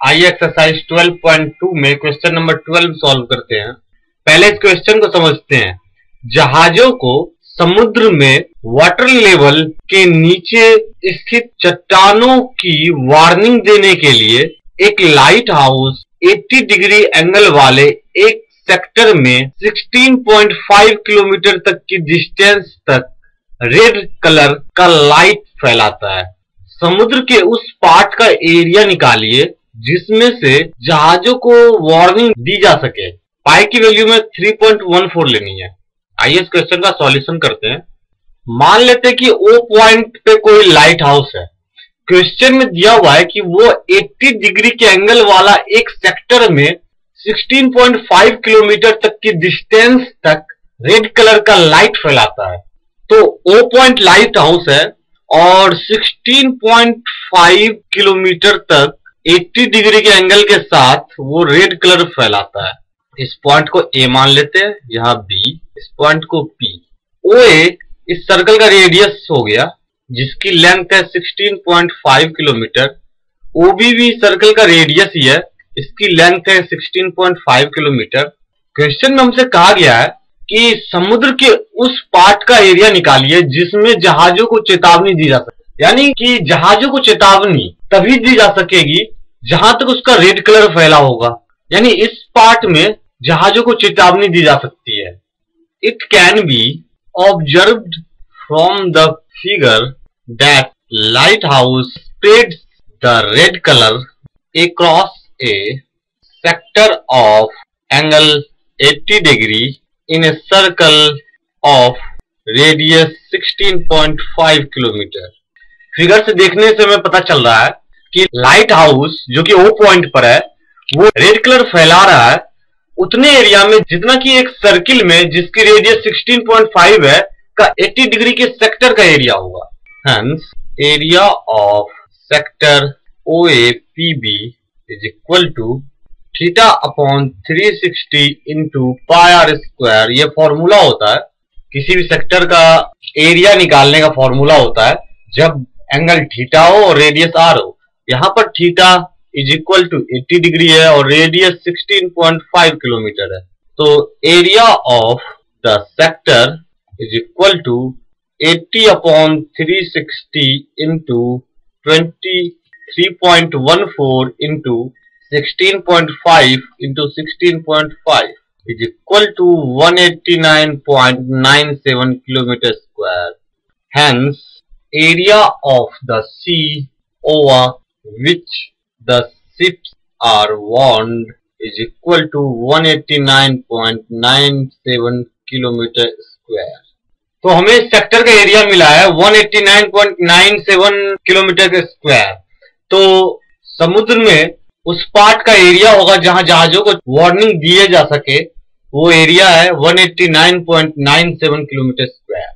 आइए एक्सरसाइज 12.2 में question number 12 solve करते हैं। पहले इस क्वेश्चन को समझते हैं। जहाजों को समुद्र में वाटर लेवल के नीचे स्थित चट्टानों की वार्निंग देने के लिए एक लाइट हाउस 80 डिग्री एंगल वाले एक सेक्टर में 16.5 किलोमीटर तक की डिस्टेंस तक रेड कलर का लाइट फैलाता है। समुद्र के उस पार्ट का एरिया निकालिए जिसमें से जहाजों को वार्निंग दी जा सके। पाई की वैल्यू में 3.14 लेनी है। आइए इस क्वेश्चन का सॉल्यूशन करते हैं। मान लेते हैं कि ओ पॉइंट पे कोई लाइट हाउस है। क्वेश्चन में दिया हुआ है कि वो 80 डिग्री के एंगल वाला एक सेक्टर में 16.5 किलोमीटर तक की डिस्टेंस तक रेड कलर का लाइट फैलाता है। तो ओ पॉइंट लाइट हाउस है और 16.5 किलोमीटर तक 80 डिग्री के एंगल के साथ वो रेड कलर फैलाता है। इस पॉइंट को ए मान लेते हैं, यहां बी, इस पॉइंट को पी। ओ ए इस सर्कल का रेडियस हो गया जिसकी लेंथ है 16.5 किलोमीटर। ओ बी भी सर्कल का रेडियस ही है, इसकी लेंथ है 16.5 किलोमीटर। क्वेश्चन में हमसे कहा गया है कि समुद्र के उस पार्ट का एरिया निकालिए जिसमें जहाजों को चेतावनी दी जा सके। यानी कि जहाजों को चेतावनी तभी दी जा सकेगी जहां तक उसका रेड कलर फैला होगा। यानी इस पार्ट में जहाजों को चेतावनी दी जा सकती है। It can be observed from the figure that light house spreads the red colour across a sector of angle 80 degree in a circle of radius 16.5 kilometre. Figure से देखने से हमें पता चल रहा है कि लाइट हाउस जो कि ओ पॉइंट पर है वो रेड कलर फैला रहा है उतने एरिया में जितना कि एक सर्किल में जिसकी रेडियस 16.5 है का 80 डिग्री के सेक्टर का एरिया होगा। Hence area of sector OAPB is equal to theta upon 360 into pi r square. ये फॉर्मूला होता है किसी भी सेक्टर का एरिया निकालने का फॉर्मूला होता है जब एंगल थीटा हो और रेडियस आर हो। यहाँ पर theta is equal to 80 degree है और रेडियस 16.5 किलोमीटर है। तो area of the sector is equal to 80 upon 360 into 23.14 into 16.5 into 16.5 is equal to 189.97 kilometer square. Hence, area of the sea over which the ships are warned is equal to 189.97 kilometer square. तो हमें sector का area मिला है 189.97 kilometre square. तो समुद्र में उस part का एरिया होगा जहां जहाजों को वार्निंग दिए जा सके, वो एरिया है 189.97 किलोमीटर स्क्वायर।